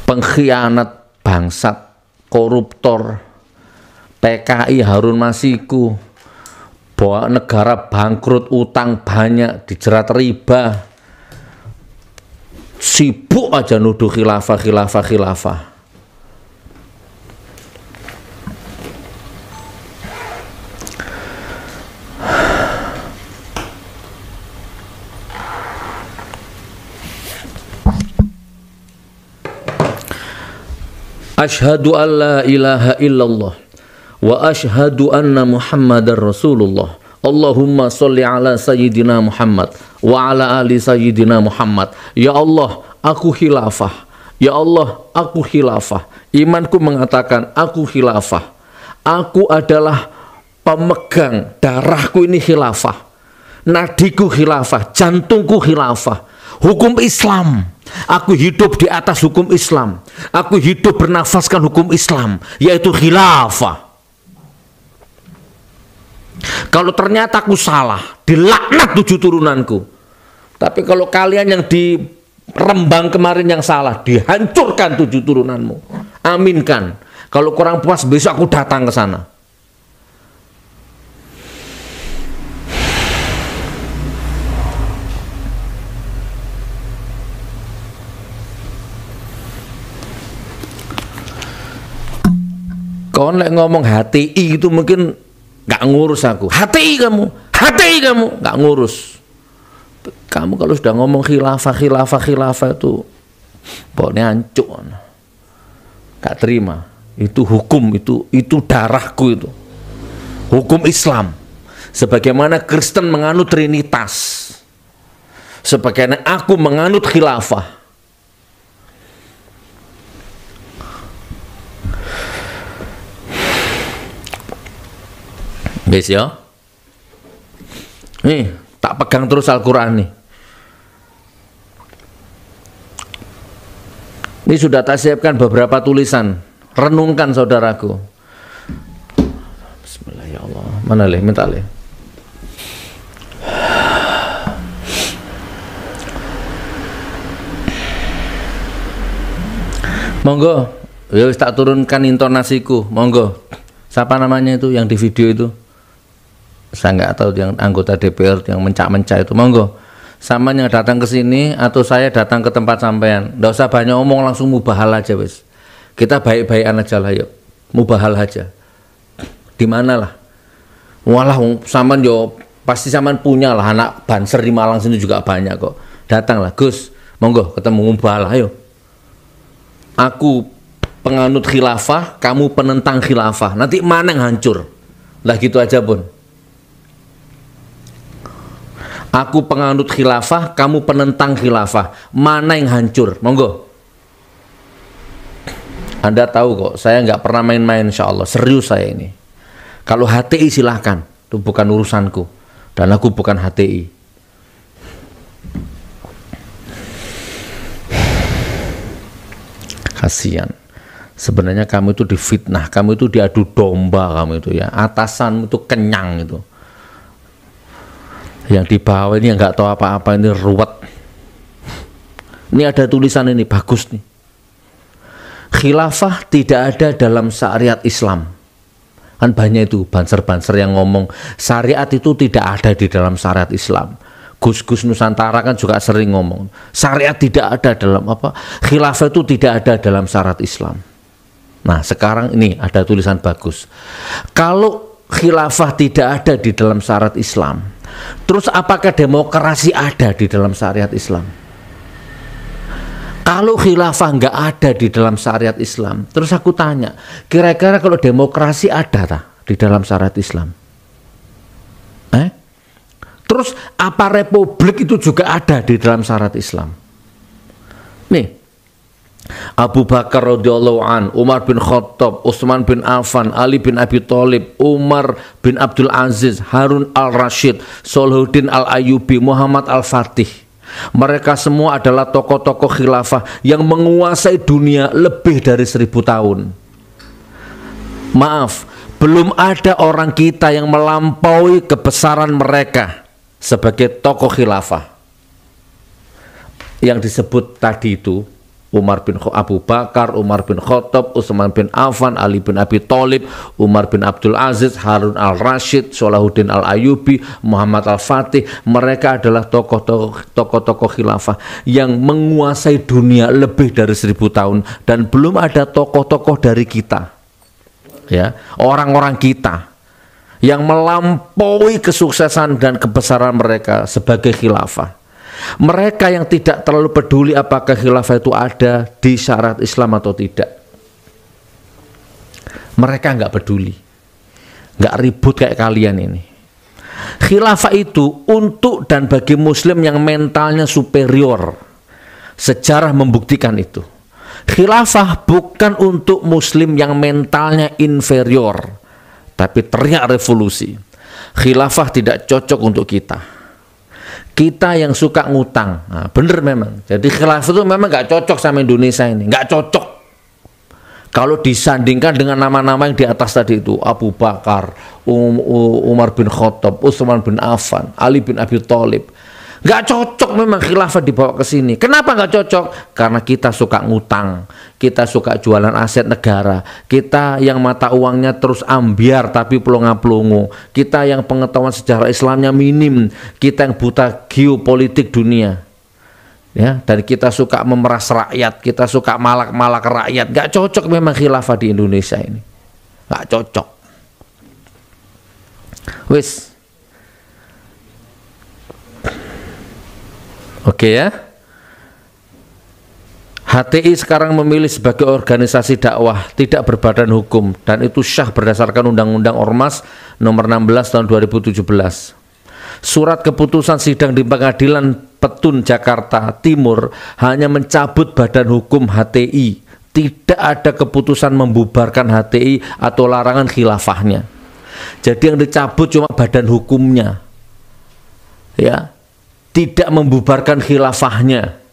pengkhianat bangsat, koruptor, PKI Harun Masiku, bawa negara bangkrut, utang banyak, dijerat riba, sibuk aja nuduh khilafah. Asyhadu an la ilaha illallah wa asyhadu anna Muhammadar Rasulullah. Allahumma sholli ala sayyidina Muhammad wa ala ali sayyidina Muhammad. Ya Allah, aku khilafah. Ya Allah, aku khilafah. Imanku mengatakan aku khilafah. Aku adalah pemegang, darahku ini khilafah. Nadiku khilafah, jantungku khilafah. Hukum Islam. Aku hidup di atas hukum Islam. Aku hidup bernafaskan hukum Islam, yaitu khilafah. Kalau ternyata aku salah, dilaknat 7 turunanku. Tapi kalau kalian yang di Rembang kemarin yang salah, dihancurkan 7 turunanmu. Aminkan. Kalau kurang puas, besok aku datang ke sana. Kau ngomong HTI itu mungkin nggak ngurus aku. HTI kamu nggak ngurus. Kamu kalau sudah ngomong khilafah itu pokoknya hancur. Nggak terima. Itu hukum, itu darahku itu. Hukum Islam. Sebagaimana Kristen menganut Trinitas, sebagaimana aku menganut khilafah. Guys ya, nih tak pegang terus Al-Quran nih. Ini sudah tak siapkan beberapa tulisan. Renungkan saudaraku. Bismillah ya Allah. Mana leh, minta leh. Monggo, ya tak turunkan intonasiku. Monggo. Siapa namanya itu yang di video itu? Saya nggak tahu, yang anggota DPR yang mencak-mencak itu. Monggo, sama yang datang ke sini atau saya datang ke tempat sampean, nggak usah banyak omong, langsung mubahal aja wes. Kita baik-baikan aja lah yuk, mubahal aja. Di mana lah? Walah, saman yo pasti saman punya lah anak banser di Malang sini juga banyak kok. Datanglah Gus, monggo ketemu mubahal, ayo. Aku penganut khilafah, kamu penentang khilafah. Nanti mana yang hancur? Lah gitu aja pun. Aku penganut khilafah, kamu penentang khilafah. Mana yang hancur? Monggo. Anda tahu kok, saya nggak pernah main-main, insya Allah. Serius saya ini. Kalau HTI silahkan, itu bukan urusanku. Dan aku bukan HTI. Kasihan. Sebenarnya kamu itu difitnah, kamu itu diadu domba, kamu itu ya. Atasanmu itu kenyang itu. Yang di bawah ini yang nggak tahu apa-apa, ini ruwet. Ini ada tulisan ini, bagus nih. Khilafah tidak ada dalam syariat Islam. Kan banyak itu banser-banser yang ngomong syariat itu tidak ada di dalam syariat Islam. Gus-gus Nusantara kan juga sering ngomong syariat tidak ada dalam apa, khilafah itu tidak ada dalam syariat Islam. Nah sekarang ini ada tulisan bagus. Kalau khilafah tidak ada di dalam syariat Islam, terus apakah demokrasi ada di dalam syariat Islam? Kalau khilafah nggak ada di dalam syariat Islam, terus aku tanya, kira-kira kalau demokrasi ada tak di dalam syariat Islam? Terus apa republik itu juga ada di dalam syariat Islam? Nih, Abu Bakar radhiyallahu an, Umar bin Khattab, Utsman bin Affan, Ali bin Abi Thalib, Umar bin Abdul Aziz, Harun al-Rashid, Salahuddin al-Ayyubi, Muhammad al-Fatih. Mereka semua adalah tokoh-tokoh khilafah yang menguasai dunia lebih dari 1000 tahun. Maaf, belum ada orang kita yang melampaui kebesaran mereka sebagai tokoh khilafah. Yang disebut tadi itu Abu Bakar, Umar bin Khattab, Utsman bin Affan, Ali bin Abi Thalib, Umar bin Abdul Aziz, Harun al-Rashid, Salahuddin al-Ayyubi, Muhammad al-Fatih. Mereka adalah tokoh-tokoh khilafah yang menguasai dunia lebih dari 1000 tahun, dan belum ada tokoh-tokoh dari kita, ya, orang-orang kita yang melampaui kesuksesan dan kebesaran mereka sebagai khilafah. Mereka yang tidak terlalu peduli apakah khilafah itu ada di syariat Islam atau tidak. Mereka nggak peduli, nggak ribut kayak kalian ini. Khilafah itu untuk dan bagi muslim yang mentalnya superior. Sejarah membuktikan itu. Khilafah bukan untuk muslim yang mentalnya inferior, tapi teriak revolusi. Khilafah tidak cocok untuk kita. Kita yang suka ngutang, nah, bener memang. Jadi khilafah itu memang nggak cocok sama Indonesia ini, nggak cocok. Kalau disandingkan dengan nama-nama yang di atas tadi itu, Abu Bakar, Umar bin Khattab, Utsman bin Affan, Ali bin Abi Thalib, nggak cocok memang khilafah dibawa ke sini. Kenapa nggak cocok? Karena kita suka ngutang, kita suka jualan aset negara, kita yang mata uangnya terus ambiar tapi pelongo-pelongo, kita yang pengetahuan sejarah Islamnya minim, kita yang buta geopolitik dunia, ya, dan kita suka memeras rakyat, kita suka malak-malak rakyat. Nggak cocok memang khilafah di Indonesia ini, nggak cocok. Wis. Oke ya. HTI sekarang memilih sebagai organisasi dakwah tidak berbadan hukum, dan itu syah berdasarkan Undang-Undang Ormas nomor 16 tahun 2017. Surat keputusan sidang di Pengadilan Petun Jakarta Timur hanya mencabut badan hukum HTI. Tidak ada keputusan membubarkan HTI atau larangan khilafahnya. Jadi yang dicabut cuma badan hukumnya, ya, tidak membubarkan khilafahnya.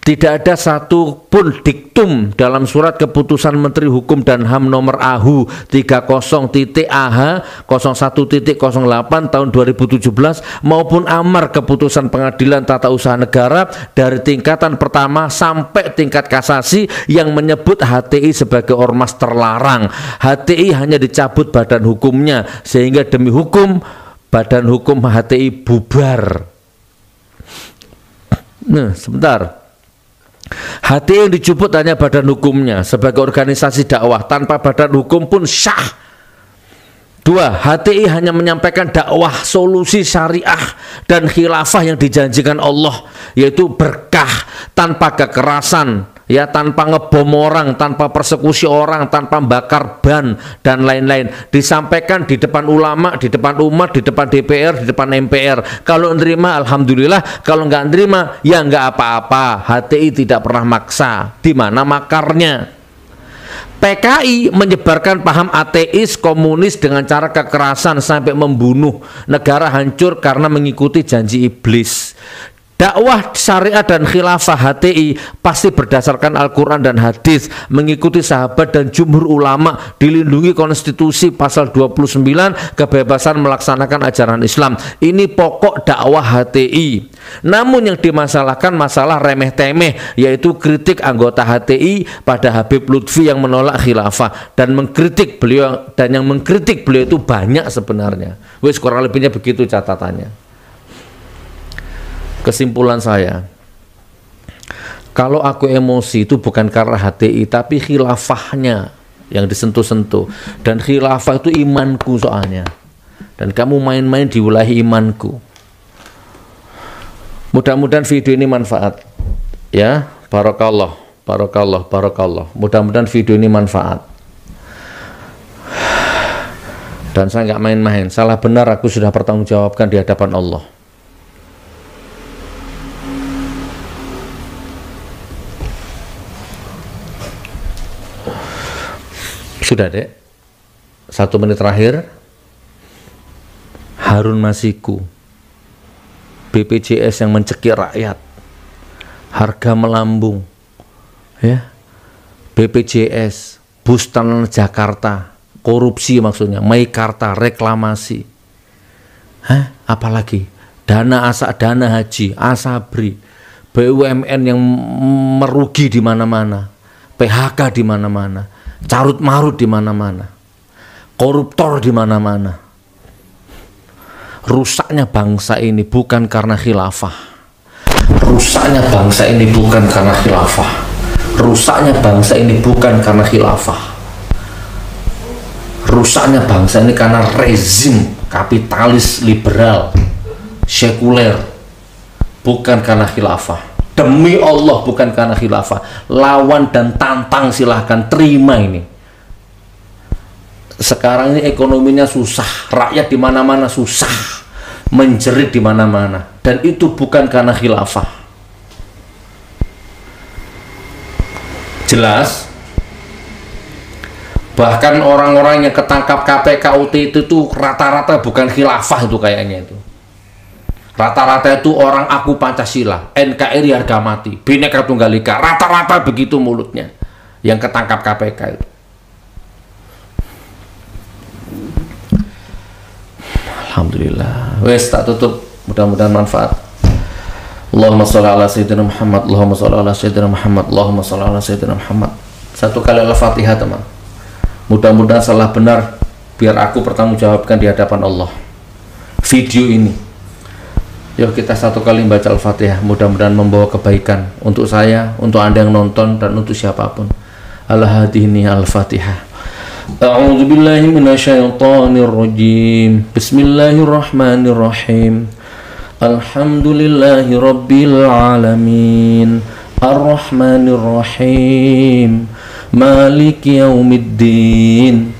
Tidak ada satu pun diktum dalam surat keputusan Menteri Hukum dan HAM nomor AHU 30.AH 01.08 tahun 2017 maupun amar keputusan Pengadilan Tata Usaha Negara dari tingkatan pertama sampai tingkat kasasi yang menyebut HTI sebagai ormas terlarang. HTI hanya dicabut badan hukumnya, sehingga demi hukum badan hukum HTI bubar. Nah, sebentar. HTI yang dicabut hanya badan hukumnya sebagai organisasi dakwah, tanpa badan hukum pun syah. 2. HTI hanya menyampaikan dakwah solusi syariah dan khilafah yang dijanjikan Allah, yaitu berkah tanpa kekerasan, ya, tanpa ngebom orang, tanpa persekusi orang, tanpa bakar ban dan lain-lain. Disampaikan di depan ulama, di depan umat, di depan DPR, di depan MPR. Kalau nerima alhamdulillah, kalau nggak nerima ya nggak apa-apa. HTI tidak pernah maksa. Di mana makarnya? PKI menyebarkan paham ateis komunis dengan cara kekerasan sampai membunuh. Negara hancur karena mengikuti janji iblis. Dakwah syariat dan khilafah HTI pasti berdasarkan Al-Quran dan hadis, mengikuti sahabat dan jumhur ulama, dilindungi konstitusi pasal 29, kebebasan melaksanakan ajaran Islam. Ini pokok dakwah HTI. Namun yang dimasalahkan masalah remeh-temeh, yaitu kritik anggota HTI pada Habib Lutfi yang menolak khilafah dan mengkritik beliau, dan yang mengkritik beliau itu banyak sebenarnya. Wis, kurang lebihnya begitu catatannya. Kesimpulan saya, kalau aku emosi itu bukan karena HTI, tapi khilafahnya yang disentuh-sentuh. Dan khilafah itu imanku soalnya. Dan kamu main-main di wilayah imanku. Mudah-mudahan video ini manfaat. Ya, barakallah, barakallah, barakallah. Mudah-mudahan video ini manfaat. Dan saya nggak main-main. Salah benar aku sudah pertanggungjawabkan di hadapan Allah. Sudah, Dek. 1 menit terakhir. Harun Masiku, BPJS yang mencekik rakyat, harga melambung, ya, BPJS, bus Transjakarta, korupsi maksudnya, Meikarta, reklamasi, apalagi dana haji, Asabri, BUMN yang merugi di mana-mana, PHK di mana-mana, carut marut di mana-mana, koruptor di mana-mana. Rusaknya bangsa ini bukan karena khilafah. Rusaknya bangsa ini bukan karena khilafah. Rusaknya bangsa ini bukan karena khilafah. Rusaknya bangsa ini karena rezim kapitalis liberal sekuler, bukan karena khilafah. Demi Allah bukan karena khilafah. Lawan dan tantang, silahkan terima ini. Sekarang ini ekonominya susah, rakyat di mana-mana susah, menjerit di mana-mana, dan itu bukan karena khilafah. Jelas. Bahkan orang-orang yang ketangkap KPK UT itu tuh rata-rata bukan khilafah itu kayaknya itu. Rata-rata itu orang aku Pancasila, NKRI harga mati, Bhinneka Tunggal Ika, rata-rata begitu mulutnya yang ketangkap KPK itu. Alhamdulillah. Wes tak tutup, mudah-mudahan manfaat. Allahumma sholli ala sayyidina Muhammad, Allahumma sholli ala sayyidina Muhammad, Allahumma sholli ala sayyidina Muhammad. Satu kali Al-Fatihah, teman. Mudah-mudahan salah benar biar aku pertanggungjawabkan di hadapan Allah. Video ini, yuk kita satu kali baca Al-Fatihah, mudah-mudahan membawa kebaikan untuk saya, untuk Anda yang nonton, dan untuk siapapun. Al-Hadini Al-Fatihah. A'udzu billahi minasyaitonir rajim. Bismillahirrahmanirrahim. Alhamdulillahi rabbil alamin. Ar-Rahmanir Rahim. Maliki yaumiddin.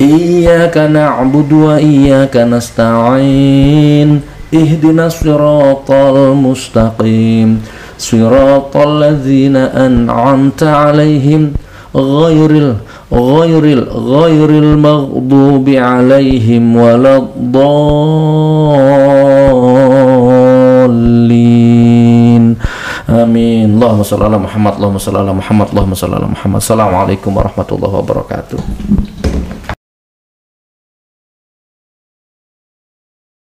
Iyyaka na'budu wa iyyaka nasta'in. Ihdinas siratal mustaqim. Siratal ladzina an'amta 'alaihim ghairil maghdubi 'alaihim waladdallin. Amin. Allahumma shalli ala Muhammad, Allahumma shalli ala Muhammad, Allahumma shalli ala Muhammad. Assalamualaikum warahmatullahi wabarakatuh.